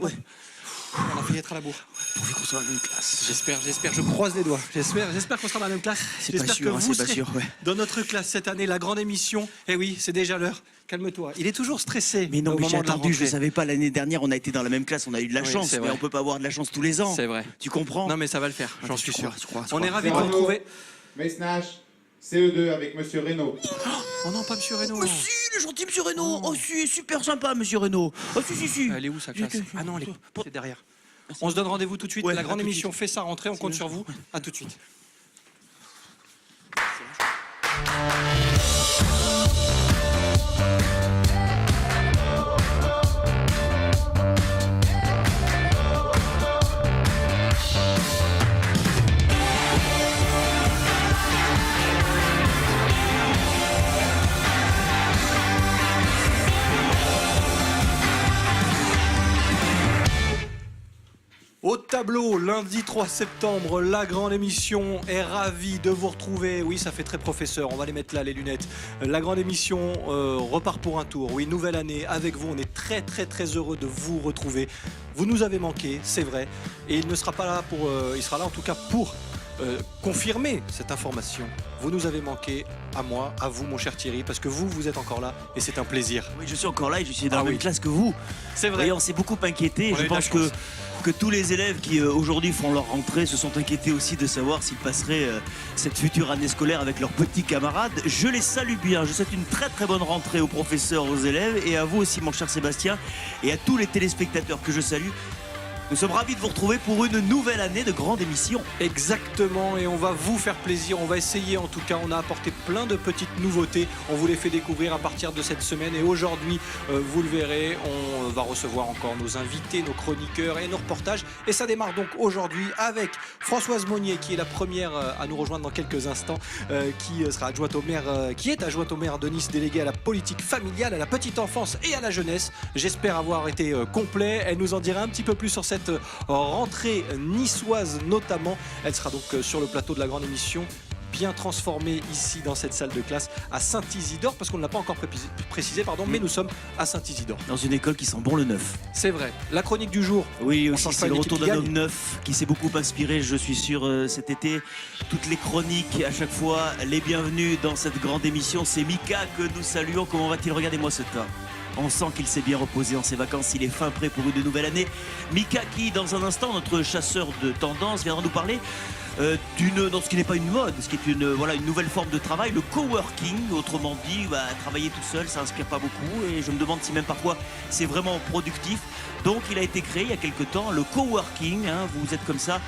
Ouais. On a failli être à la bourre. Pourvu qu'on soit dans la même classe. J'espère, je croise les doigts. J'espère qu'on sera dans la même classe. C'est pas J'espère sûr, que vous c'est pas serez sûr, ouais. dans notre classe cette année, la grande émission. Eh oui, c'est déjà l'heure. Calme-toi. Il est toujours stressé. Mais non, au mais j'ai moment de la attendu, je ne rentrée. savais pas, l'année dernière, on a été dans la même classe, on a eu de la Oui, chance, c'est mais vrai. on peut pas avoir de la chance tous les ans. C'est vrai. Tu comprends? Non, mais ça va le faire, j'en tu suis crois, sûr. tu crois. On est ravis de vous Bravo. retrouver. Mesnach, CE2 avec Monsieur Reynaud. Oh non, pas Monsieur Reynaud. Mais si, il est gentil, monsieur Reynaud. Oh, si, super sympa, monsieur Reynaud. Oh, si. Elle est où sa classe? Ah non, c'est derrière. Merci. On se donne rendez-vous tout de suite. Ouais, La à grande tout de émission suite. fait sa rentrée. On compte C'est sur vous. À tout de suite. Au tableau, lundi 3 septembre, la grande émission est ravie de vous retrouver. Oui, ça fait très professeur, on va les mettre là, les lunettes. La grande émission repart pour un tour. Oui, nouvelle année avec vous, on est très heureux de vous retrouver. Vous nous avez manqué, c'est vrai. Et il ne sera pas là pour... il sera là en tout cas pour confirmer cette information. Vous nous avez manqué, à moi, à vous mon cher Thierry, parce que vous êtes encore là et c'est un plaisir. Oui, je suis encore là et je suis dans Ah la même oui. classe que vous. C'est vrai. Et on s'est beaucoup inquiété. On a Je eu de la pense chance. que tous les élèves qui aujourd'hui font leur rentrée se sont inquiétés aussi de savoir s'ils passeraient cette future année scolaire avec leurs petits camarades. Je les salue bien. Je souhaite une très bonne rentrée aux professeurs, aux élèves et à vous aussi, mon cher Sébastien, et à tous les téléspectateurs que je salue. Nous sommes ravis de vous retrouver pour une nouvelle année de grande émission. Exactement, et on va vous faire plaisir, on va essayer en tout cas, on a apporté plein de petites nouveautés, on vous les fait découvrir à partir de cette semaine et aujourd'hui, vous le verrez, on va recevoir encore nos invités, nos chroniqueurs et nos reportages et ça démarre donc aujourd'hui avec Françoise Monnier qui est la première à nous rejoindre dans quelques instants, qui sera adjointe au maire, qui est adjointe au maire de Nice, déléguée à la politique familiale, à la petite enfance et à la jeunesse. J'espère avoir été complet, elle nous en dira un petit peu plus sur cette rentrée niçoise notamment. Elle sera donc sur le plateau de la grande émission, bien transformée ici dans cette salle de classe à Saint-Isidore, parce qu'on ne l'a pas encore précisé, mais nous sommes à Saint-Isidore. Dans une école qui sent bon le neuf. C'est vrai. La chronique du jour. Oui, On aussi change pas c'est le une équipe retour qui d'un gagne. homme neuf qui s'est beaucoup inspiré, je suis sûr, cet été. Toutes les chroniques, à chaque fois, les bienvenus dans cette grande émission. C'est Mika que nous saluons. Comment va-t-il? Regardez-moi ce tas. On sent qu'il s'est bien reposé en ses vacances, il est fin prêt pour une nouvelle année. Mika qui, dans un instant, notre chasseur de tendance, viendra nous parler dans ce qui n'est pas une mode, ce qui est une nouvelle forme de travail, le coworking, autrement dit, travailler tout seul, ça inspire pas beaucoup et je me demande si même parfois c'est vraiment productif. Donc il a été créé il y a quelques temps, le coworking, vous êtes comme ça,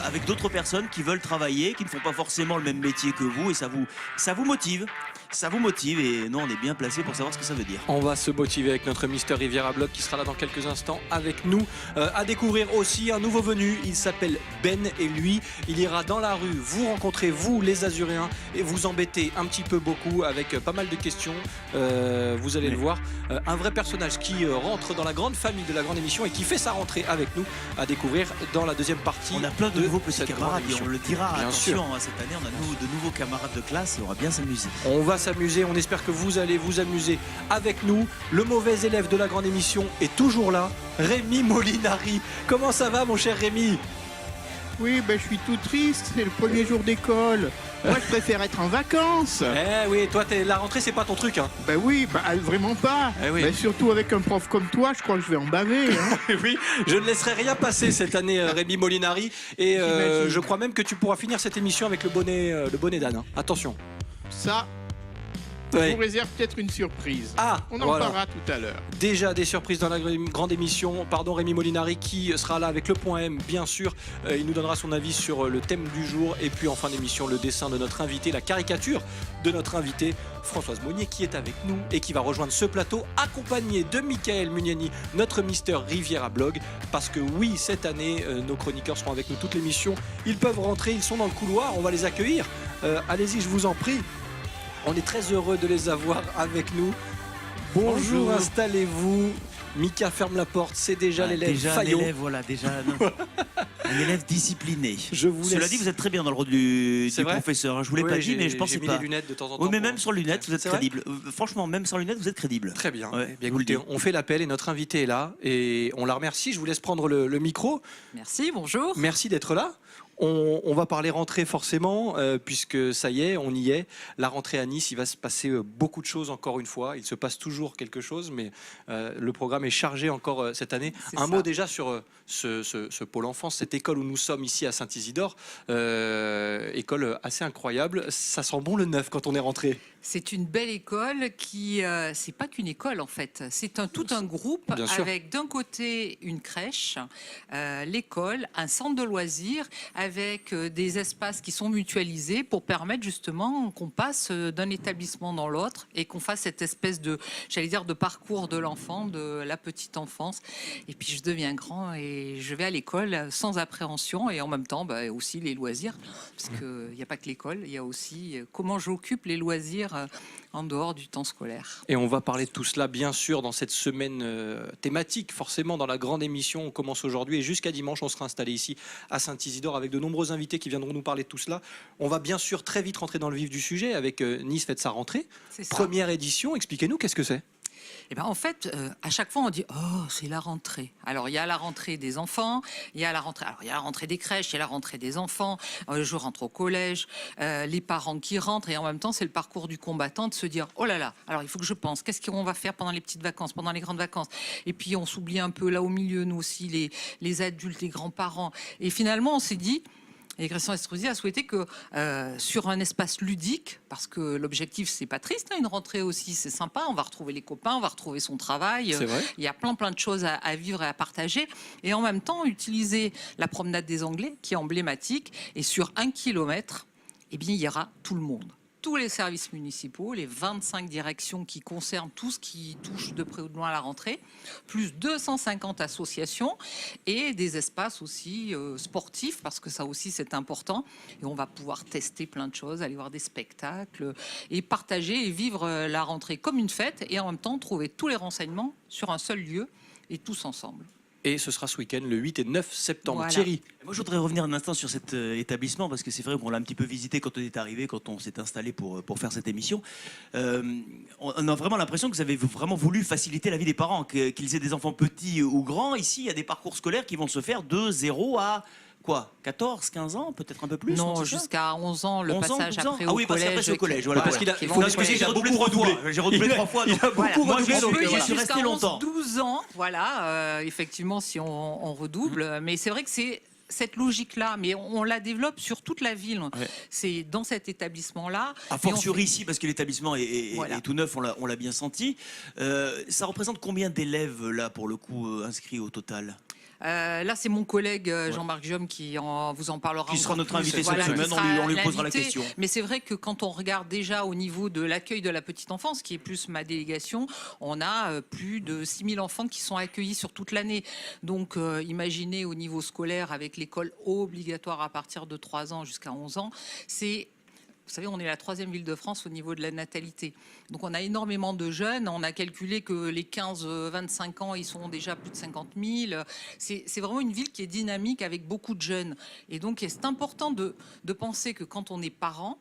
avec d'autres personnes qui veulent travailler, qui ne font pas forcément le même métier que vous et ça vous motive. Ça vous motive et nous on est bien placés pour savoir ce que ça veut dire. On va se motiver avec notre Mister Riviera Blog qui sera là dans quelques instants avec nous. À découvrir aussi un nouveau venu, il s'appelle Ben et lui, il ira dans la rue, vous rencontrez vous les Azuréens et vous embêtez un petit peu beaucoup avec pas mal de questions, vous allez le voir. Un vrai personnage qui rentre dans la grande famille de la grande émission et qui fait sa rentrée avec nous à découvrir dans la deuxième partie. On a plein de nouveaux petits cette grande camarades et émission. on le dira, Bien attention, sûr. cette année on a de nouveaux camarades de classe et on va bien s'amuser. On va s'amuser, on espère que vous allez vous amuser avec nous. Le mauvais élève de la grande émission est toujours là, Rémi Molinari. Comment ça va mon cher Rémi? Oui, je suis tout triste, c'est le premier jour d'école. Moi, je préfère être en vacances. Eh oui, toi la rentrée c'est pas ton truc hein. Oui, vraiment pas. Eh oui. Surtout avec un prof comme toi, je crois que je vais en baver. Oui, je ne laisserai rien passer cette année Rémi Molinari et J'imagine. je crois même que tu pourras finir cette émission avec le bonnet d'âne. Hein. Attention. Ça, Ouais. je vous réserve peut-être une surprise. Ah, On en voilà. parlera tout à l'heure. Déjà des surprises dans la grande émission. Pardon, Rémi Molinari qui sera là avec le point M, bien sûr. Il nous donnera son avis sur le thème du jour. Et puis en fin d'émission, le dessin de notre invité, la caricature de notre invité, Françoise Monnier, qui est avec nous et qui va rejoindre ce plateau, accompagné de Michael Muniani, notre Mister Riviera Blog. Parce que oui, cette année, nos chroniqueurs seront avec nous toute l'émission. Ils peuvent rentrer, ils sont dans le couloir, on va les accueillir. Allez-y, je vous en prie. On est très heureux de les avoir avec nous. Bonjour, Bonjour. installez-vous. Mika ferme la porte, c'est déjà l'élève Déjà Fayot. l'élève, voilà, déjà. Non. Un élève discipliné. Je vous Cela laisse. dit, vous êtes très bien dans le rôle du C'est vrai professeur. Hein. Je vous l'ai Oui, pas dit, mais je pensais j'ai mis pas. les lunettes de temps en temps. Oui, mais pour- même sans lunettes, vous êtes C'est vrai crédible. Franchement, même sans lunettes, vous êtes crédible. Très bien. Ouais, Eh bien, je vous le écoutez, dis. on fait l'appel et notre invité est là et on la remercie. Je vous laisse prendre le micro. Merci, bonjour. Merci d'être là. On va parler rentrée forcément, puisque ça y est, on y est. La rentrée à Nice, il va se passer beaucoup de choses encore une fois. Il se passe toujours quelque chose, mais le programme est chargé encore cette année. C'est Un ça. mot déjà sur ce pôle enfance, cette école où nous sommes ici à Saint-Isidore. École assez incroyable. Ça sent bon le neuf quand on est rentré. C'est une belle école qui, c'est pas qu'une école en fait, c'est tout un groupe Bien sûr. avec d'un côté une crèche, l'école, un centre de loisirs avec des espaces qui sont mutualisés pour permettre justement qu'on passe d'un établissement dans l'autre et qu'on fasse cette espèce de, j'allais dire, de parcours de l'enfant, de la petite enfance. Et puis je deviens grand et je vais à l'école sans appréhension et en même temps aussi les loisirs, parce qu'il n'y a pas que l'école, il y a aussi comment j'occupe les loisirs en dehors du temps scolaire. Et on va parler de tout cela, bien sûr, dans cette semaine thématique, forcément, dans la grande émission. On commence aujourd'hui et jusqu'à dimanche, on sera installé ici à Saint-Isidore avec de nombreux invités qui viendront nous parler de tout cela. On va bien sûr très vite rentrer dans le vif du sujet avec Nice fête sa rentrée. C'est ça. Première édition, expliquez-nous, qu'est-ce que c'est ? Et ben en fait, à chaque fois, on dit oh, c'est la rentrée. Alors il y a la rentrée des enfants, il y a la rentrée des crèches, il y a la rentrée des enfants. Je rentre au collège, les parents qui rentrent et en même temps, c'est le parcours du combattant de se dire oh là là. Alors il faut que je pense, qu'est-ce qu'on va faire pendant les petites vacances, pendant les grandes vacances. Et puis on s'oublie un peu là au milieu, nous aussi, les adultes, les grands-parents. Et finalement, on s'est dit. Et Christian Estrosi a souhaité que sur un espace ludique, parce que l'objectif c'est pas triste, hein, une rentrée aussi c'est sympa, on va retrouver les copains, on va retrouver son travail, C'est vrai. il y a plein de choses à vivre et à partager, et en même temps utiliser la promenade des Anglais qui est emblématique, et sur 1 kilomètre, eh bien, il y aura tout le monde. Tous les services municipaux, les 25 directions qui concernent tout ce qui touche de près ou de loin à la rentrée, plus 250 associations et des espaces aussi sportifs, parce que ça aussi c'est important. Et on va pouvoir tester plein de choses, aller voir des spectacles et partager et vivre la rentrée comme une fête et en même temps trouver tous les renseignements sur un seul lieu et tous ensemble. Et ce sera ce week-end, le 8 et 9 septembre. Voilà. Thierry, Moi, je voudrais revenir un instant sur cet établissement parce que c'est vrai qu'on l'a un petit peu visité quand on est arrivé, quand on s'est installé pour faire cette émission. On a vraiment l'impression que vous avez vraiment voulu faciliter la vie des parents, qu'ils aient des enfants petits ou grands. Ici, il y a des parcours scolaires qui vont se faire de 0 à quoi, 14, 15 ans, peut-être un peu plus. Non, c'est ça jusqu'à 11 ans, le 11 ans, passage 12 ans. après Ah au oui, parce qu'après, collège. c'est au collège, voilà. parce qu'il a, qui faut vont l'expliquer, au il a J'ai redoublé beaucoup 3 fois. redoublé. J'ai redoublé Il a- 3 fois. il a donc, beaucoup moi, redoublé, j'y donc, suis voilà. resté Jusqu'à longtemps. 12 ans, voilà, effectivement, si on redouble. Mais c'est vrai que c'est cette logique-là, mais on la développe sur toute la ville. Ouais. C'est dans cet établissement-là. A Et on fortiori ici, parce que l'établissement est Voilà. tout neuf, on l'a bien senti. Ça représente combien d'élèves, là, pour le coup, inscrits au total ? Là, c'est mon collègue Jean-Marc Jaume qui vous en parlera. Qui sera encore notre plus. invité Voilà, cette qui semaine, sera on lui posera la l'invité. question. Mais c'est vrai que quand on regarde déjà au niveau de l'accueil de la petite enfance, qui est plus ma délégation, on a plus de 6000 enfants qui sont accueillis sur toute l'année. Donc, imaginez au niveau scolaire, avec l'école obligatoire à partir de 3 ans jusqu'à 11 ans, c'est... Vous savez, on est la 3e ville de France au niveau de la natalité. Donc on a énormément de jeunes. On a calculé que les 15-25 ans, ils sont déjà plus de 50 000. C'est vraiment une ville qui est dynamique avec beaucoup de jeunes. Et donc c'est important de penser que quand on est parent,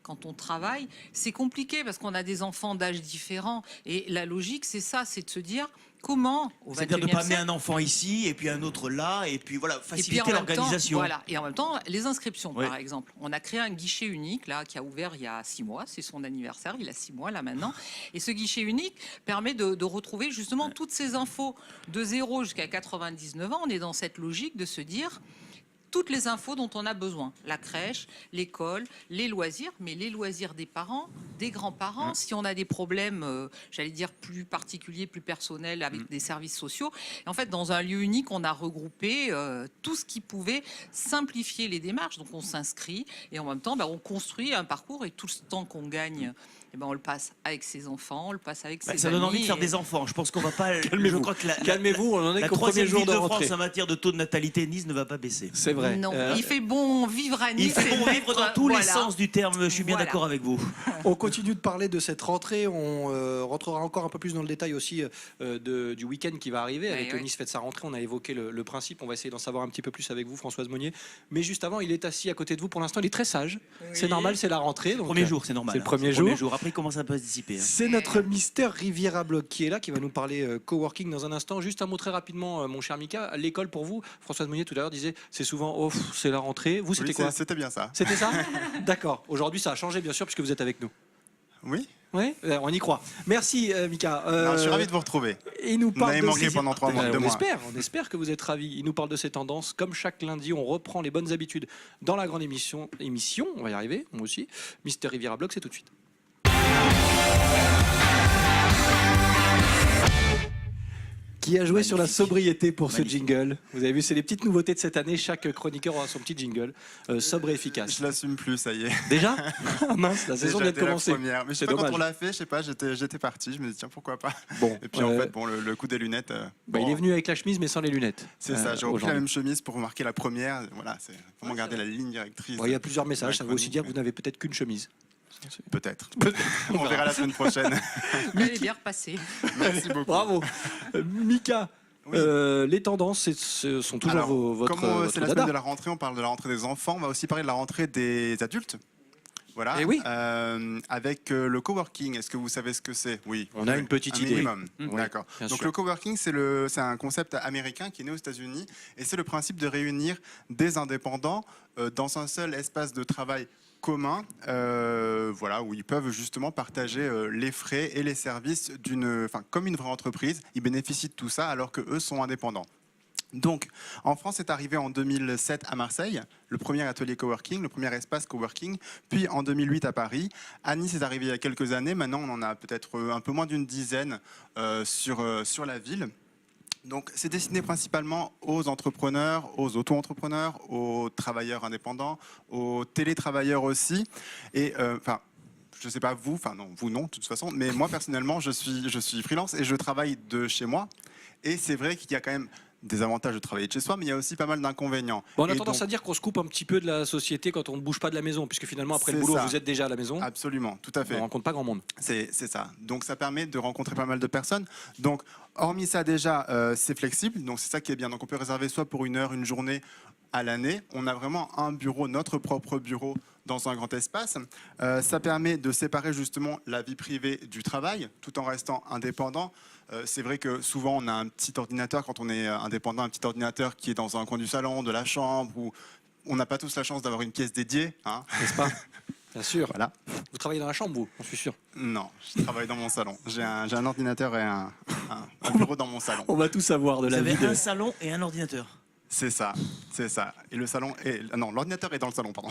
quand on travaille, c'est compliqué parce qu'on a des enfants d'âge différents. Et la logique, c'est ça, c'est de se dire comment, au C'est-à-dire de ne 21e pas amener siècle, un enfant ici et puis un autre là, et puis voilà, et puis faciliter en même temps, l'organisation. voilà. Et en même temps, les inscriptions, Ouais. par exemple. On a créé un guichet unique là, qui a ouvert il y a 6 mois. C'est son anniversaire, il a 6 mois là maintenant. Et ce guichet unique permet de retrouver justement toutes ces infos de 0 jusqu'à 99 ans. On est dans cette logique de se dire toutes les infos dont on a besoin. La crèche, l'école, les loisirs, mais les loisirs des parents, des grands-parents. Si on a des problèmes, j'allais dire, plus particuliers, plus personnels avec des services sociaux. Et en fait, dans un lieu unique, on a regroupé tout ce qui pouvait simplifier les démarches. Donc, on s'inscrit et en même temps, on construit un parcours et tout le temps qu'on gagne eh ben, on le passe avec ses enfants, on le passe avec ses Ça amis. donne envie de faire des enfants. Je pense qu'on va pas. Calmez-vous. Je crois que Calmez-vous, on en est la qu'au premier troisième jour ville de de rentrée. France en matière de taux de natalité, Nice ne va pas baisser. C'est vrai. Non, il fait bon vivre à Nice. Il fait bon et vivre dans mettre- tous les voilà. sens du terme. Je suis bien Voilà. d'accord avec vous. On continue de parler de cette rentrée. On rentrera encore un peu plus dans le détail aussi du week-end qui va arriver. Avec oui. Nice fête sa rentrée, on a évoqué le principe. On va essayer d'en savoir un petit peu plus avec vous, Françoise Monnier. Mais juste avant, il est assis à côté de vous. Pour l'instant, il est très sage. C'est normal, c'est la rentrée. Donc, Premier jour, c'est normal. c'est le hein. premier jour. Après, il commence un peu à se dissiper. hein. C'est notre Mister Riviera Blog qui est là, qui va nous parler coworking dans un instant. Juste un mot très rapidement, mon cher Mika. L'école pour vous, Françoise Monnier tout à l'heure disait, c'est souvent, oh, c'est la rentrée. Vous, c'était Oui, quoi c'était bien ça. C'était ça. D'accord. Aujourd'hui, ça a changé, bien sûr, puisque vous êtes avec nous. Oui, Oui, on y croit. Merci, Mika. non, je suis ravi de vous retrouver. Il nous Vous parle m'avez de manqué ses- pendant 3 mois, 2 mois. on espère que vous êtes ravis. Il nous parle de ses tendances. Comme chaque lundi, on reprend les bonnes habitudes dans la grande émission, on va y arriver, moi aussi. Mister Riviera Blog, c'est tout de suite. Qui a joué sur la sobriété pour ce jingle? Vous avez vu, c'est les petites nouveautés de cette année. Chaque chroniqueur aura son petit jingle, sobre et efficace. Je l'assume plus, ça y est. Déjà Ah mince, la saison vient Déjà de dès la commencer. première. Mais je C'est sais pas, quand dommage. on l'a fait, je sais pas, j'étais parti, je me dis tiens pourquoi pas. Bon, Et puis en fait, bon, le coup des lunettes. bah, bon, il est venu avec la chemise mais sans les lunettes. C'est ça, j'ai repris la aujourd'hui. même chemise pour remarquer la première. Voilà, c'est vraiment garder la ligne directrice. Bon, il y a plusieurs messages, ça veut aussi dire que vous Ouais. n'avez peut-être qu'une chemise. Peut-être. On verra la semaine prochaine. Elle est bien repassée. Merci beaucoup. Bravo. Mika, Oui. les tendances ce sont toujours Alors, votre, comme votre c'est la dada. semaine de la rentrée, on parle de la rentrée des enfants, on va aussi parler de la rentrée des adultes. Voilà. Eh oui. Avec le coworking, est-ce que vous savez ce que c'est? Oui. On a une petite Un idée. minimum. Oui, D'accord. bien Donc sûr. le coworking, c'est un concept américain qui est né aux États-Unis et c'est le principe de réunir des indépendants dans un seul espace de travail commun, voilà, où ils peuvent justement partager les frais et les services comme une vraie entreprise. Ils bénéficient de tout ça alors que eux sont indépendants. Donc, en France, c'est arrivé en 2007 à Marseille, le premier atelier coworking, le premier espace coworking, puis en 2008 à Paris. À Nice, c'est arrivé il y a quelques années. Maintenant, on en a peut-être un peu moins d'une dizaine sur la ville. Donc, c'est destiné principalement aux entrepreneurs, aux auto-entrepreneurs, aux travailleurs indépendants, aux télétravailleurs aussi. Et je ne sais pas vous, enfin non, vous non, de toute façon, mais moi personnellement, je suis freelance et je travaille de chez moi. Et c'est vrai qu'il y a quand même des avantages de travailler de chez soi, mais il y a aussi pas mal d'inconvénients. Bon, on a Et tendance donc- à dire qu'on se coupe un petit peu de la société quand on ne bouge pas de la maison, puisque finalement, après le C'est boulot, ça. vous êtes déjà à la maison. Absolument, tout à On fait. ne rencontre pas grand monde. C'est ça. Donc ça permet de rencontrer pas mal de personnes. Donc hormis ça déjà, c'est flexible. Donc c'est ça qui est bien. Donc on peut réserver soit pour 1 heure, une journée à l'année. On a vraiment un bureau, notre propre bureau dans un grand espace. Ça permet de séparer justement la vie privée du travail tout en restant indépendant. C'est vrai que souvent on a un petit ordinateur quand on est indépendant, un petit ordinateur qui est dans un coin du salon, de la chambre, où on n'a pas tous la chance d'avoir une pièce dédiée. Hein. N'est-ce pas? Bien sûr. Voilà. Vous travaillez dans la chambre, vous, j'en suis sûr. Non, je travaille dans mon salon. J'ai un ordinateur et un bureau dans mon salon. On va tout savoir de Vous la avez vie de... un salon et un ordinateur. C'est ça, c'est ça. Et le salon est... Non, l'ordinateur est dans le salon, pardon.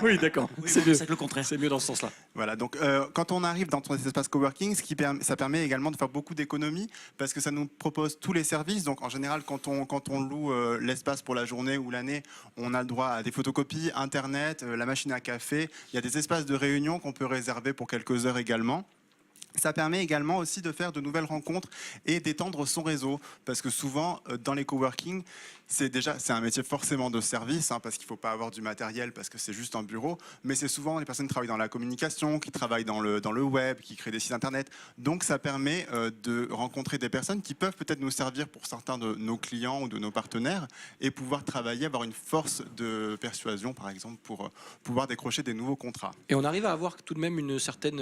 Oui, d'accord. Oui, C'est bon, mieux. c'est le contraire. C'est mieux dans ce sens-là. Voilà, donc quand on arrive dans cet espace coworking, ça permet également de faire beaucoup d'économies parce que ça nous propose tous les services. Donc en général, quand on loue l'espace pour la journée ou l'année, on a le droit à des photocopies, Internet, la machine à café. Il y a des espaces de réunion qu'on peut réserver pour quelques heures également. Ça permet également aussi de faire de nouvelles rencontres et d'étendre son réseau. Parce que souvent, dans les coworking, c'est un métier forcément de service, hein, parce qu'il ne faut pas avoir du matériel, parce que c'est juste un bureau. Mais c'est souvent les personnes qui travaillent dans la communication, qui travaillent dans le web, qui créent des sites internet. Donc ça permet de rencontrer des personnes qui peuvent peut-être nous servir pour certains de nos clients ou de nos partenaires et pouvoir travailler, avoir une force de persuasion, par exemple, pour pouvoir décrocher des nouveaux contrats. Et on arrive à avoir tout de même une certaine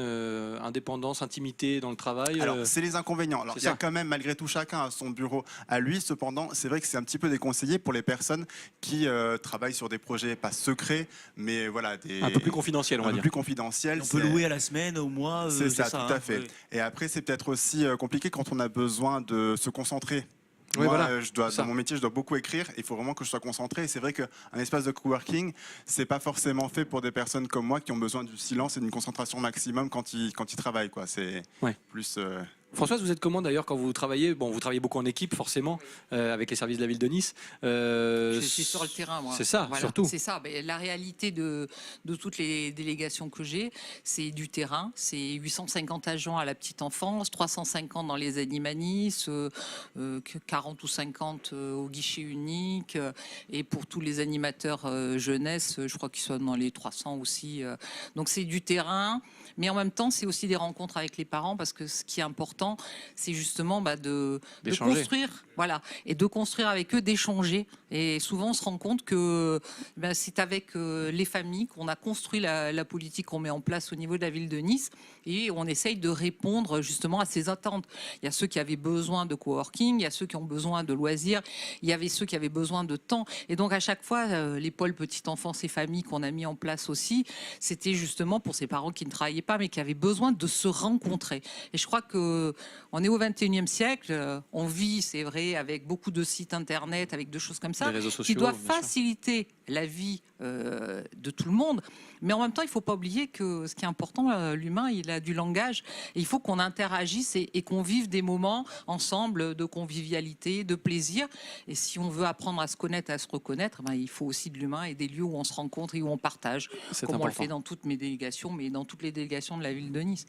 indépendance, intimité dans le travail. Alors, c'est les inconvénients. Alors, c'est il y a ça. quand même, malgré tout, chacun a son bureau à lui. Cependant, c'est vrai que c'est un petit peu déconseillé pour les personnes qui travaillent sur des projets pas secrets, mais voilà, un peu plus confidentiel, on va un peu dire. plus confidentiels. On peut C'est- louer à la semaine, au mois. C'est ça, tout hein. à fait. Oui. Et après, c'est peut-être aussi compliqué quand on a besoin de se concentrer. Oui, Moi, voilà, c'est ça. dans mon métier, je dois beaucoup écrire. Il faut vraiment que je sois concentré. Et c'est vrai qu'un espace de coworking, c'est pas forcément fait pour des personnes comme moi qui ont besoin du silence et d'une concentration maximum quand ils travaillent, quoi. C'est Ouais. plus. Françoise, vous êtes comment d'ailleurs quand vous travaillez? Bon, vous travaillez beaucoup en équipe forcément, avec les services de la ville de Nice. Je suis sur le terrain, moi. C'est ça, Voilà, surtout. C'est ça. Mais la réalité de toutes les délégations que j'ai, c'est du terrain. C'est 850 agents à la petite enfance, 350 dans les animanis, 40 ou 50 au guichet unique. Et pour tous les animateurs jeunesse, je crois qu'ils sont dans les 300 aussi. Donc c'est du terrain. Mais en même temps, c'est aussi des rencontres avec les parents, parce que ce qui est important, c'est justement de construire, voilà, et de construire avec eux, d'échanger. Et souvent, on se rend compte que c'est avec les familles qu'on a construit la politique qu'on met en place au niveau de la ville de Nice, et on essaye de répondre justement à ces attentes. Il y a ceux qui avaient besoin de coworking, il y a ceux qui ont besoin de loisirs, il y avait ceux qui avaient besoin de temps. Et donc, à chaque fois, les pôles petite enfance et famille qu'on a mis en place aussi, c'était justement pour ces parents qui ne travaillaient pas, mais qui avaient besoin de se rencontrer. Et je crois qu'on est au 21e siècle, on vit, c'est vrai, avec beaucoup de sites internet, avec de choses comme ça, Les réseaux sociaux, qui doivent bien sûr. faciliter la vie de tout le monde. Mais en même temps, il ne faut pas oublier que ce qui est important, l'humain, il a du langage. Et il faut qu'on interagisse et qu'on vive des moments ensemble de convivialité, de plaisir. Et si on veut apprendre à se connaître, à se reconnaître, il faut aussi de l'humain et des lieux où on se rencontre et où on partage. C'est Comme on le important. fait dans toutes mes délégations, mais dans toutes les délégations de la ville de Nice.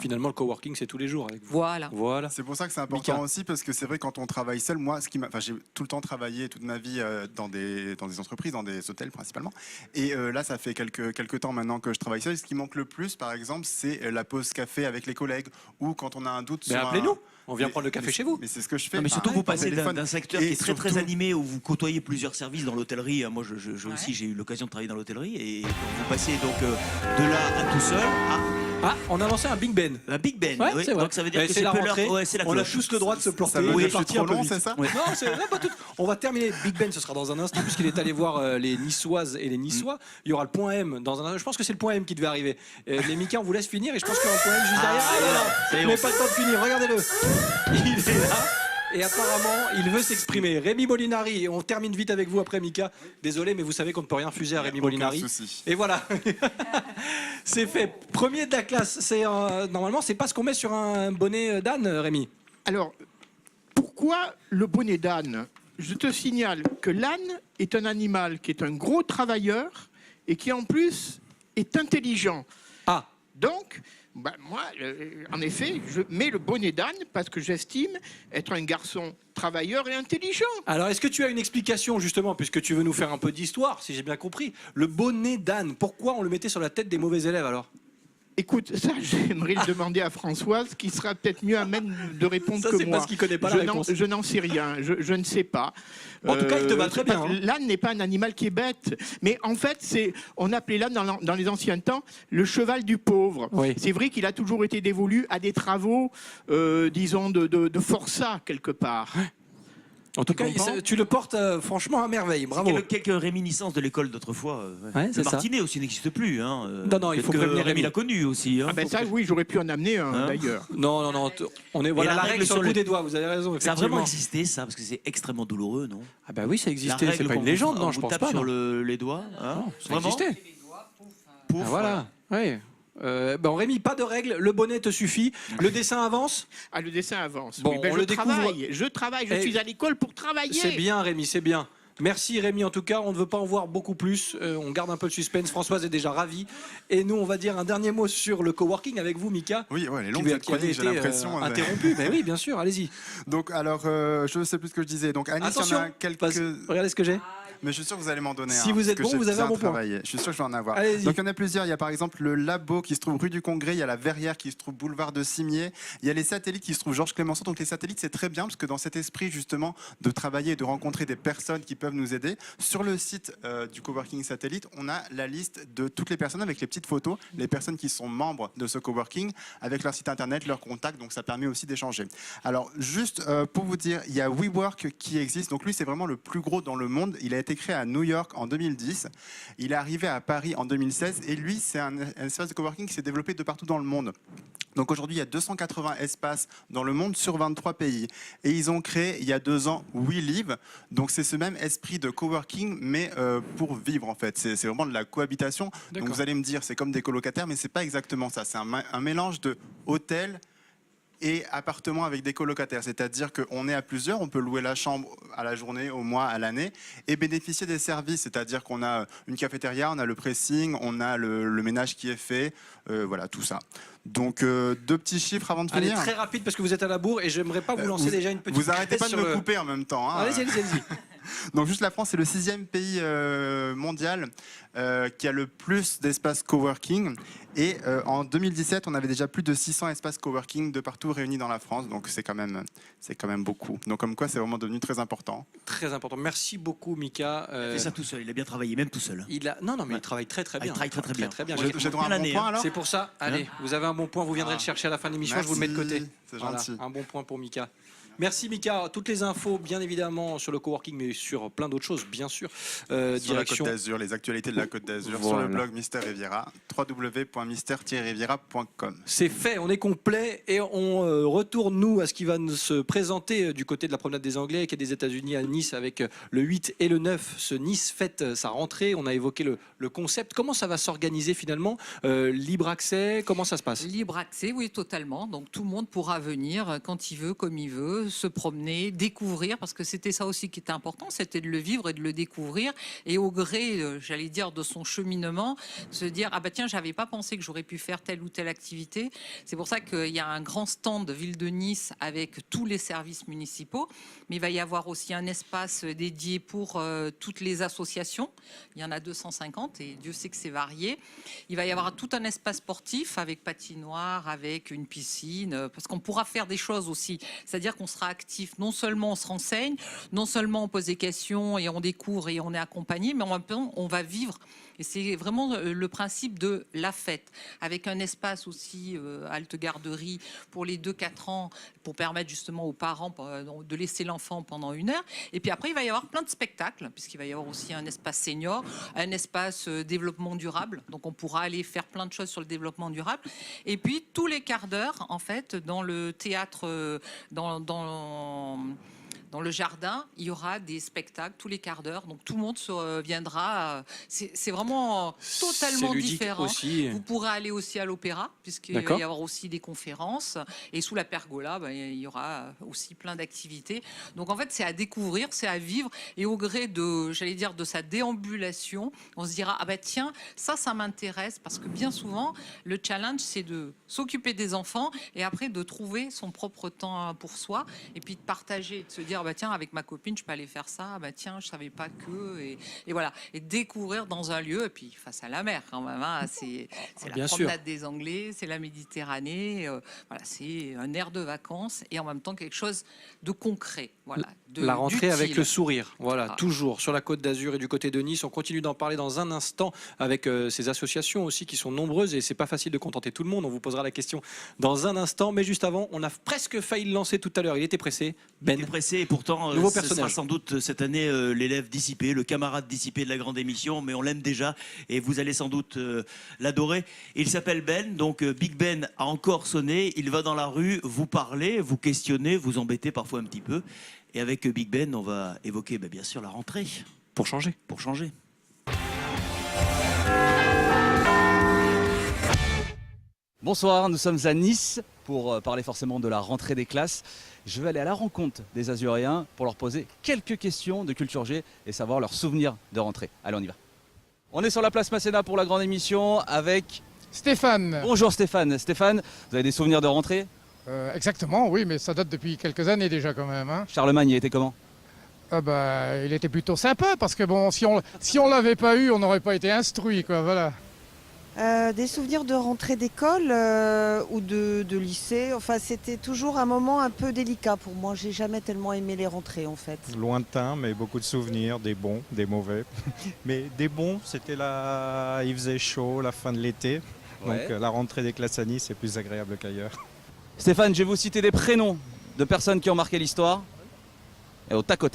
Finalement, le coworking, c'est tous les jours avec vous. Voilà. Voilà. C'est pour ça que c'est important Mika. aussi, parce que c'est vrai, quand on travaille seul, moi, j'ai tout le temps travaillé toute ma vie dans des entreprises, dans des hôtels principalement. Et là, ça fait quelques temps maintenant que je travaille seul. Ce qui manque le plus, par exemple, c'est la pause café avec les collègues, ou quand on a un doute Mais sur appelez-nous, on vient prendre le café chez vous. Mais c'est ce que je fais. Non, mais surtout, Enfin, vous passez par téléphone. d'un secteur Et qui est très très surtout- animé, où vous côtoyez plusieurs services dans l'hôtellerie. Moi, Ouais. aussi, j'ai eu l'occasion de travailler dans l'hôtellerie. Et vous passez donc de là à tout seul Ah, on a lancé un Big Ben. à Big Ben. Ouais, oui. c'est vrai. Donc ça veut dire Et que c'est c'est la peu l'heure. rentrée. Ouais, c'est la On a cloche. tous le droit de se planter. Ça veut et dire de partir trop un peu long, vite. c'est ça Non, c'est non, pas tout. On va terminer Big Ben, ce sera dans un instant, puisqu'il est allé voir les Niçoises et les Niçois. Il y aura le point M dans un. Je pense que c'est le point M qui devait arriver. Les Mika, on vous laisse finir, et je pense qu'il y aura un point M juste derrière. il est là. Vous C'est n'avez bon. pas le temps de finir, regardez-le. Il est là. Et apparemment, il veut s'exprimer. Rémi Molinari, on termine vite avec vous après, Mika. Désolé, mais vous savez qu'on ne peut rien refuser à Rémi Aucun Molinari. souci. Et voilà, c'est fait. Premier de la classe. C'est normalement, c'est pas ce qu'on met sur un bonnet d'âne, Rémi. Alors, pourquoi le bonnet d'âne? Je te signale que l'âne est un animal qui est un gros travailleur et qui en plus est intelligent. Ah, Donc, moi, en effet, je mets le bonnet d'âne parce que j'estime être un garçon travailleur et intelligent. alors est-ce que tu as une explication justement, puisque tu veux nous faire un peu d'histoire, si j'ai bien compris. Le bonnet d'âne, pourquoi on le mettait sur la tête des mauvais élèves alors? Écoute, ça, j'aimerais le demander à Françoise, qui sera peut-être mieux à même de répondre Ça, que c'est moi. parce qu'il connaît pas la réponse. Je n'en sais rien, je ne sais pas. En tout cas, il te va très c'est bien, pas- hein. L'âne n'est pas un animal qui est bête, mais en fait, on appelait l'âne dans les anciens temps le cheval du pauvre. Oui. C'est vrai qu'il a toujours été dévolu à des travaux, disons, de forçat quelque part. En tout cas, comprends tu le portes franchement à merveille. Bravo. Quelques réminiscences de l'école d'autrefois. Ouais, c'est le ça. Martinet aussi n'existe plus. Hein. Non, il faut Peut-être que prévenir Rémi. Rémi l'a connu aussi. Hein. Ah ben ça, oui, j'aurais pu en amener un, Hein d'ailleurs. Non, on est voilà Et la règle sur le bout des doigts. Vous avez raison. Ça a vraiment effectivement. existé, ça, parce que c'est extrêmement douloureux, non? Ah bah oui, ça La existait. C'est règle pas qu'on une légende, vous- non, on je vous pense tape pas. sur non. les doigts. Hein. Non, ça Vraiment existait. Pouf, Ah, voilà. Oui. Bon, Rémi, pas de règle. Le bonnet te suffit. Le dessin avance. Ah, le dessin avance. Bon, Oui, ben, on je le découvre. travaille, je Eh, suis à l'école pour travailler. C'est bien, Rémi, c'est bien. Merci Rémi, en tout cas, on ne veut pas en voir beaucoup plus. On garde un peu le suspense. Françoise est déjà ravie. Et nous, on va dire un dernier mot sur le coworking avec vous, Mika. Oui, ouais, elle est Qui longue avait cette chronique, j'ai été l'impression. interrompu. Mais oui, bien sûr, allez-y. Donc, alors, je ne sais plus ce que je disais. Donc, à Nice, il y en a Attention, quelques. regardez ce que j'ai. Mais je suis sûr que vous allez m'en donner Si un, vous parce êtes que bon, j'ai vous avez un bien bon point. travaillé. Je suis sûr que je vais en avoir. Allez-y. Donc il y en a plusieurs. Il y a par exemple le Labo qui se trouve rue du Congrès. Il y a la Verrière qui se trouve boulevard de Cimier. Il y a les satellites qui se trouvent Georges Clemenceau. Donc les satellites, c'est très bien parce que dans cet esprit justement de travailler et de rencontrer des personnes qui peuvent nous aider, sur le site du coworking satellite, on a la liste de toutes les personnes avec les petites photos, les personnes qui sont membres de ce coworking, avec leur site internet, leurs contacts. Donc ça permet aussi d'échanger. Alors juste pour vous dire, il y a WeWork qui existe. Donc lui, c'est vraiment le plus gros dans le monde. Il a été créé à New York en 2010. Il est arrivé à Paris en 2016 et lui, c'est un espace de coworking qui s'est développé de partout dans le monde. Donc aujourd'hui, il y a 280 espaces dans le monde sur 23 pays. Et ils ont créé il y a 2 ans WeLive. Donc c'est ce même esprit de coworking, mais pour vivre en fait. C'est vraiment de la cohabitation. Donc D'accord. vous allez me dire, c'est comme des colocataires, mais c'est pas exactement ça. C'est un mélange de hôtel et appartements avec des colocataires. C'est-à-dire qu'on est à plusieurs, on peut louer la chambre à la journée, au mois, à l'année et bénéficier des services. C'est-à-dire qu'on a une cafétéria, on a le pressing, on a le ménage qui est fait, voilà, tout ça. Donc, 2 petits chiffres avant de Allez, finir. très rapide parce que vous êtes à la bourre et j'aimerais pas vous lancer déjà une petite. Vous arrêtez pas de sur me le- couper en même temps. Hein. Allez-y, allez-y. Donc juste la France, c'est le 6e pays mondial qui a le plus d'espaces coworking. Et en 2017, on avait déjà plus de 600 espaces coworking de partout réunis dans la France. Donc c'est quand même beaucoup. Donc comme quoi, c'est vraiment devenu très important. Très important. Merci beaucoup, Mika. Il fait ça tout seul, il a bien travaillé, même tout seul. Non, mais il travaille très Ah, bien. il travaille très, très bien. Très bien. J'ai droit à un bon l'année, point hein. alors. C'est pour ça. Allez, vous avez un bon point. Vous viendrez le chercher à la fin de l'émission. Je vous le mets de côté. C'est Voilà, gentil. un bon point pour Mika. Merci Mika. Toutes les infos, bien évidemment, sur le coworking, mais sur plein d'autres choses, bien sûr. Sur la Direction. Côte d'Azur, les actualités de la Côte d'Azur, sur Voilà. le blog Mister Riviera, www.mister-riviera.com. C'est fait, on est complet et on retourne nous à ce qui va nous se présenter du côté de la promenade des Anglais qui est des États-Unis à Nice avec le 8 et le 9. Ce Nice fête sa rentrée. On a évoqué le concept. Comment ça va s'organiser finalement? Libre accès, comment ça se passe? Libre accès, oui, totalement. Donc tout le monde pourra venir quand il veut, comme il veut, se promener, découvrir, parce que c'était ça aussi qui était important, c'était de le vivre et de le découvrir. Et au gré, j'allais dire, de son cheminement, se dire, ah bah tiens, j'avais pas pensé que j'aurais pu faire telle ou telle activité. C'est pour ça qu'il y a un grand stand Ville de Nice avec tous les services municipaux, mais il va y avoir aussi un espace dédié pour toutes les associations. Il y en a 250 et Dieu sait que c'est varié. Il va y avoir tout un espace sportif avec patinoire, avec une piscine, parce qu'on pourra faire des choses aussi. C'est-à-dire qu'on sera actif, non seulement on se renseigne, non seulement on pose des questions et on découvre et on est accompagné, mais en même temps on va vivre. Et c'est vraiment le principe de la fête, avec un espace aussi halte garderie pour les 2-4 ans, pour permettre justement aux parents de laisser l'enfant pendant 1 heure. Et puis après, il va y avoir plein de spectacles, puisqu'il va y avoir aussi un espace senior, un espace développement durable. Donc on pourra aller faire plein de choses sur le développement durable. Et puis tous les quarts d'heure, en fait, dans le théâtre, dans le jardin, il y aura des spectacles tous les quarts d'heure. Donc tout le monde viendra. C'est vraiment totalement C'est ludique différent. aussi. Vous pourrez aller aussi à l'opéra, puisqu'il va D'accord. y avoir aussi des conférences. Et sous la pergola, il y aura aussi plein d'activités. Donc en fait, c'est à découvrir, c'est à vivre. Et au gré de, j'allais dire, de sa déambulation, on se dira, ah bah tiens, ça m'intéresse. Parce que bien souvent, le challenge, c'est de s'occuper des enfants et après de trouver son propre temps pour soi. Et puis de partager, de se dire, bah tiens, avec ma copine, je peux aller faire ça. Bah tiens, je savais pas que. Et voilà. Et découvrir dans un lieu, et puis face à la mer quand même. Hein, c'est la Bien sûr. promenade des Anglais, c'est la Méditerranée. Voilà, c'est un air de vacances et en même temps quelque chose de concret. Voilà, La rentrée avec d'utile. le sourire, voilà, Ah. toujours sur la Côte d'Azur et du côté de Nice. On continue d'en parler dans un instant avec ces associations aussi qui sont nombreuses et c'est pas facile de contenter tout le monde. On vous posera la question dans un instant, mais juste avant, on a presque failli le lancer tout à l'heure. Il était pressé, Il est Ben. pressé et pourtant, Nouveau ce sera personnage. sans doute cette année l'élève dissipé, le camarade dissipé de la grande émission, mais on l'aime déjà et vous allez sans doute l'adorer. Il s'appelle Ben, donc Big Ben a encore sonné, il va dans la rue, vous parlez, vous questionnez, vous embêtez parfois un petit peu. Et avec Big Ben, on va évoquer bien sûr la rentrée, Pour changer. pour changer. Bonsoir, nous sommes à Nice pour parler forcément de la rentrée des classes. Je vais aller à la rencontre des Azuréens pour leur poser quelques questions de culture G et savoir leurs souvenirs de rentrée. Allez, on y va. On est sur la place Masséna pour la grande émission avec... Stéphane. Bonjour Stéphane. Stéphane, vous avez des souvenirs de rentrée? Exactement, oui, mais ça date depuis quelques années déjà quand même. Hein. Charlemagne, il était comment? Ah bah, il était plutôt sympa parce que bon, si on l'avait pas eu, on n'aurait pas été instruit, quoi. Voilà. Des souvenirs de rentrée d'école ou de lycée. Enfin, c'était toujours un moment un peu délicat pour moi. J'ai jamais tellement aimé les rentrées en fait. Lointain, mais beaucoup de souvenirs, des bons, des mauvais. Mais des bons, c'était il faisait chaud, la fin de l'été. Ouais. Donc la rentrée des classes à Nice est plus agréable qu'ailleurs. Stéphane, je vais vous citer des prénoms de personnes qui ont marqué l'histoire. Et au tac, Le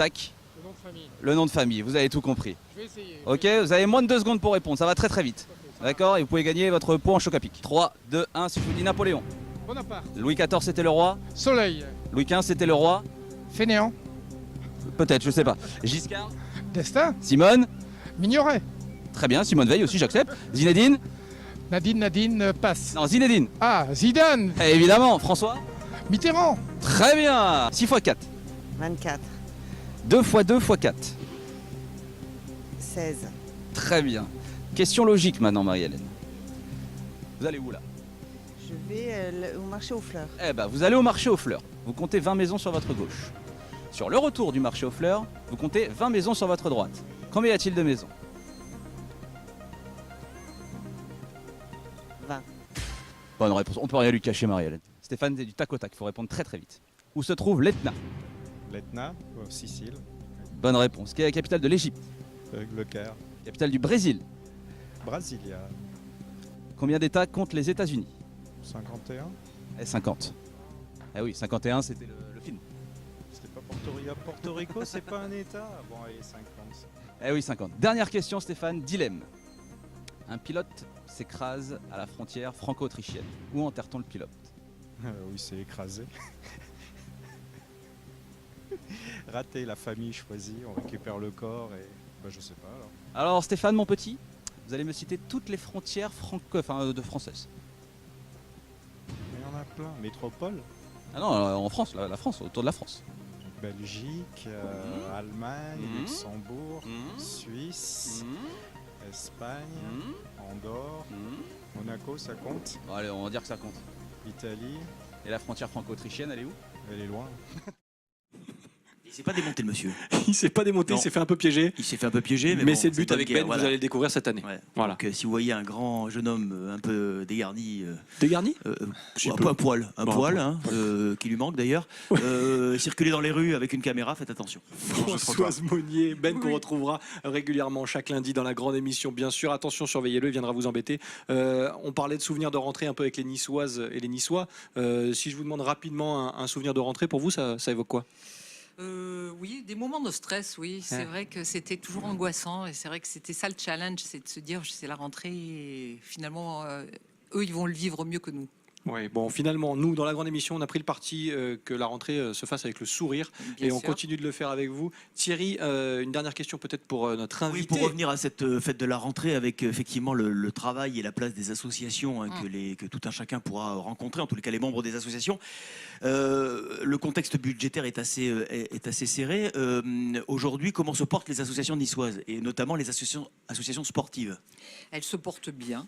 nom de famille. le nom de famille. Vous avez tout compris. Je vais essayer. Ok, vous avez moins de 2 secondes pour répondre. Ça va très très vite. D'accord? Et vous pouvez gagner votre pot en choc à pic. 3, 2, 1, si je vous dis Napoléon. Bonaparte. Louis XIV c'était le roi. Soleil. Louis XV c'était le roi. Fainéant. Peut-être, je sais pas. Giscard. Destin. Simone. Mignoret. Très bien, Simone Veil aussi, j'accepte. Zinedine. Nadine, passe. Non, Zinedine. Ah, Zidane. Évidemment, François. Mitterrand. Très bien. 6 x 4. 24, 2 x 2 x 4. 16. Très bien. Question logique maintenant, Marie-Hélène. Vous allez où là? Je vais au marché aux fleurs. Eh ben, vous allez au marché aux fleurs. Vous comptez 20 maisons sur votre gauche. Sur le retour du marché aux fleurs, vous comptez 20 maisons sur votre droite. Combien y a-t-il de maisons? 20. Bonne réponse. On peut rien lui cacher, Marie-Hélène. Stéphane, c'est du tac au tac. Il faut répondre très très vite. Où se trouve l'Etna? L'Etna, Sicile, Bonne réponse. Quelle est la capitale de l'Égypte? Le Caire, Capitale du Brésil? Brasilia, Combien d'États comptent les États-Unis? 51. Eh, 50. Eh oui, 51, c'était le film. C'était pas Porto Rico. Porto Rico, c'est pas un État. Bon, allez, 50. Eh oui, 50. Dernière question, Stéphane. Dilemme. Un pilote s'écrase à la frontière franco-autrichienne. Où enterre-t-on le pilote? Oui, c'est écrasé. Raté, la famille choisie, on récupère le corps et. Bah, je sais pas alors. Alors, Stéphane, mon petit, vous allez me citer toutes les frontières de françaises. Il y en a plein. Métropole, Ah non, en France, la France, autour de la France. Belgique, Allemagne, Luxembourg, Suisse, Espagne, Andorre, Monaco, ça compte. Bon, allez, on va dire que ça compte. Italie, Et la frontière franco-autrichienne, elle est où? elle est loin. Il s'est pas démonté le monsieur. Il s'est pas démonté, Non. il s'est fait un peu piéger. Il s'est fait un peu piéger, mais Mais bon, c'est le but bonne avec guerre, Ben, voilà. vous allez le découvrir cette année. Ouais. Voilà. Donc, si vous voyez un grand jeune homme un peu dégarni, Dégarni? un peu un poil, hein, qui lui manque d'ailleurs, circuler dans les rues avec une caméra, faites attention. Françoise Monnier, Ben qu'on Oui. retrouvera régulièrement chaque lundi dans la grande émission, bien sûr. Attention, surveillez-le, il viendra vous embêter. On parlait de souvenirs de rentrée un peu avec les Niçoises et les Niçois. Si je vous demande rapidement un souvenir de rentrée, pour vous, ça évoque quoi? Oui, des moments de stress, oui. C'est Ouais. vrai que c'était toujours angoissant et c'est vrai que c'était ça le challenge, c'est de se dire c'est la rentrée et finalement eux ils vont le vivre mieux que nous. Oui, bon, finalement, nous, dans la grande émission, on a pris le parti que la rentrée se fasse avec le sourire Bien et on sûr. continue de le faire avec vous. Thierry, une dernière question peut-être pour notre invité. Oui, pour revenir à cette fête de la rentrée avec effectivement le travail et la place des associations que tout un chacun pourra rencontrer, en tous les cas les membres des associations. Le contexte budgétaire est assez serré. Aujourd'hui, comment se portent les associations niçoises et notamment les associations sportives? Elles se portent bien.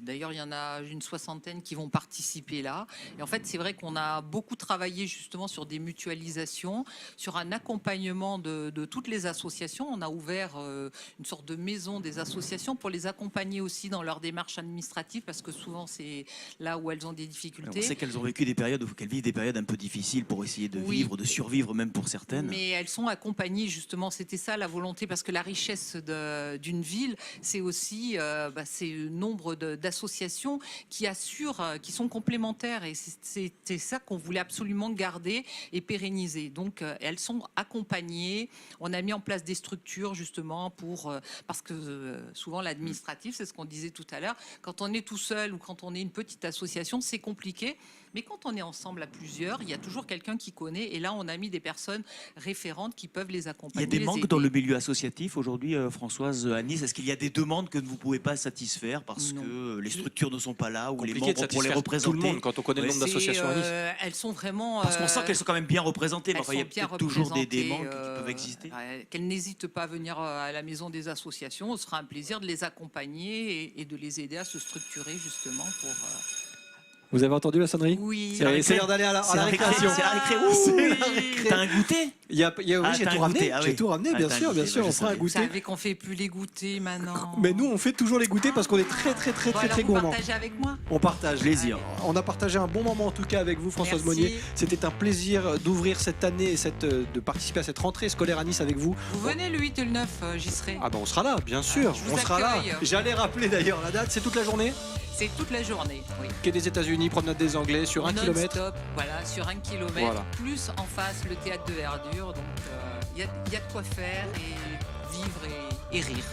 D'ailleurs, il y en a une soixantaine qui vont participer là. Et en fait, c'est vrai qu'on a beaucoup travaillé justement sur des mutualisations, sur un accompagnement de toutes les associations. On a ouvert une sorte de maison des associations pour les accompagner aussi dans leur démarche administrative, parce que souvent, c'est là où elles ont des On difficultés. sait qu'elles ont vécu des périodes, qu'elles vivent des périodes un peu difficiles pour essayer de Oui. vivre, de survivre même pour certaines. Mais elles sont accompagnées justement, c'était ça la volonté, parce que la richesse d'une ville, c'est aussi c'est le nombre d'associations qui assurent, qui sont complémentaires, et c'était ça qu'on voulait absolument garder et pérenniser. Donc elles sont accompagnées, on a mis en place des structures justement parce que souvent l'administratif, c'est ce qu'on disait tout à l'heure, quand on est tout seul ou quand on est une petite association, c'est compliqué. Mais quand on est ensemble à plusieurs, il y a toujours quelqu'un qui connaît. Et là, on a mis des personnes référentes qui peuvent les Il y accompagner. a des les manques aider. dans le milieu associatif aujourd'hui, Françoise, à Nice. Est-ce qu'il y a des demandes que vous ne pouvez pas satisfaire parce Non. que les structures ne sont pas là ou les Compliqué de membres pour les satisfaire représenter? tout le monde quand on connaît le nombre C'est, d'associations à Nice. elles sont vraiment. Parce qu'on sent qu'elles sont quand même bien représentées, mais elles enfin, il y a sont bien peut-être toujours des représentées, manques qui peuvent exister. Qu'elles n'hésitent pas à venir à la maison des associations. Ce sera un plaisir de les accompagner et de les aider à se structurer justement pour. Vous avez entendu la sonnerie? Oui. C'est l'heure d'aller à la récréation. C'est la récré. C'est la Ouh, récré. T'as un goûter? Oui, j'ai t'as tout un ramené. goûter, ah J'ai oui. tout ramené, Ah, bien t'as un sûr, bien goûter, sûr. bah, On je fera un savais. Vous goûter. savez qu'on fait plus les goûters maintenant. Mais nous, on fait toujours les goûters parce qu'on est très, très, très, Bon, très, alors, très vous gourmands. partagez avec moi. On partage. Plaisir. On a partagé un bon moment en tout cas avec vous, Françoise Merci. Monnier. C'était un plaisir d'ouvrir cette année et de participer à cette rentrée scolaire à Nice avec vous. Vous venez le 8 et le 9, j'y serai. Ah ben on sera là, bien sûr. je vous On sera là. accueille. J'allais rappeler d'ailleurs la date. C'est toute la journée. C'est toute la journée. Oui. Quai des États-Unis, promenade des Anglais sur 1 km. Non-stop, voilà, sur 1 kilomètre, Voilà. plus en face le théâtre de verdure. Donc il y a de quoi faire et vivre et rire.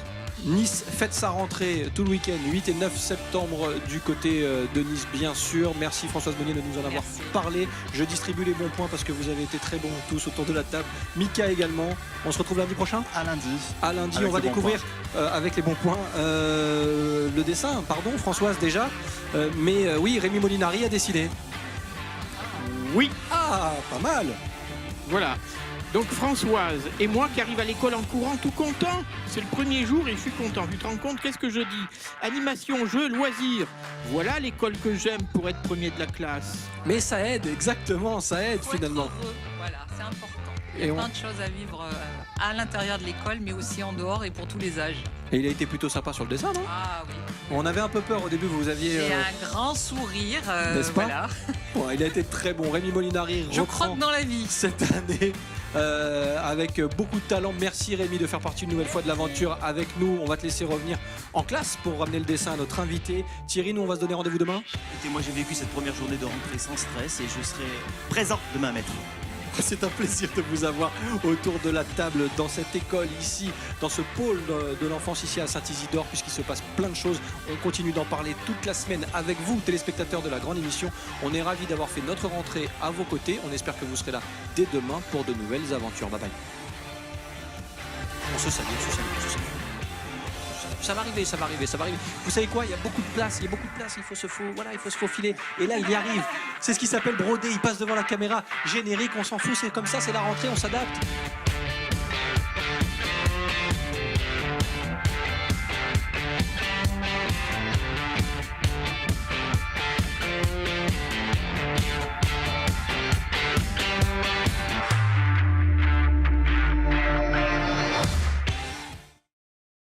Nice fête sa rentrée tout le week-end, 8 et 9 septembre du côté de Nice, bien sûr. Merci Françoise Monnier de nous en avoir Merci. parlé. Je distribue les bons points parce que vous avez été très bons tous autour de la table. Mika également. On se retrouve lundi prochain. À lundi. À lundi, Avec on va les bons découvrir avec les bons points le dessin. Pardon, Françoise déjà. Mais oui, Rémi Molinari a décidé. Oui, Ah, pas mal. voilà. Donc Françoise et moi qui arrive à l'école en courant tout content. C'est le premier jour et je suis content. Tu te rends compte, qu'est-ce que je dis? Animation, jeux, loisirs. Voilà l'école que j'aime pour être premier de la classe. Mais ça aide, exactement, ça aide Faut être finalement. heureux. Voilà, c'est important. Il y Et a on- plein de choses à vivre à l'intérieur de l'école, mais aussi en dehors et pour tous les âges. Et il a été plutôt sympa sur le dessin, non? Ah oui. On avait un peu peur au début, vous aviez... J'ai un grand sourire. N'est-ce pas? Voilà. Bon, il a été très bon. Rémi Molinari Je reprend croque dans la vie. cette année avec beaucoup de talent. Merci Rémi de faire partie une nouvelle fois de l'aventure avec nous. On va te laisser revenir en classe pour ramener le dessin à notre invité. Thierry, nous on va se donner rendez-vous demain. Écoutez, moi j'ai vécu cette première journée de rentrée sans stress et je serai présent demain, maître. C'est un plaisir de vous avoir autour de la table dans cette école ici, dans ce pôle de l'enfance ici à Saint-Isidore, puisqu'il se passe plein de choses. On continue d'en parler toute la semaine avec vous, téléspectateurs de la grande émission. On est ravis d'avoir fait notre rentrée à vos côtés. On espère que vous serez là dès demain pour de nouvelles aventures. Bye bye. On se salue, on se salue, on se salue. Ça va arriver, ça va arriver, ça va arriver. Vous savez quoi? Il y a beaucoup de place, il faut se faufiler. Et là, il y arrive. C'est ce qui s'appelle broder. Il passe devant la caméra. Générique, on s'en fout, c'est comme ça, c'est la rentrée, on s'adapte.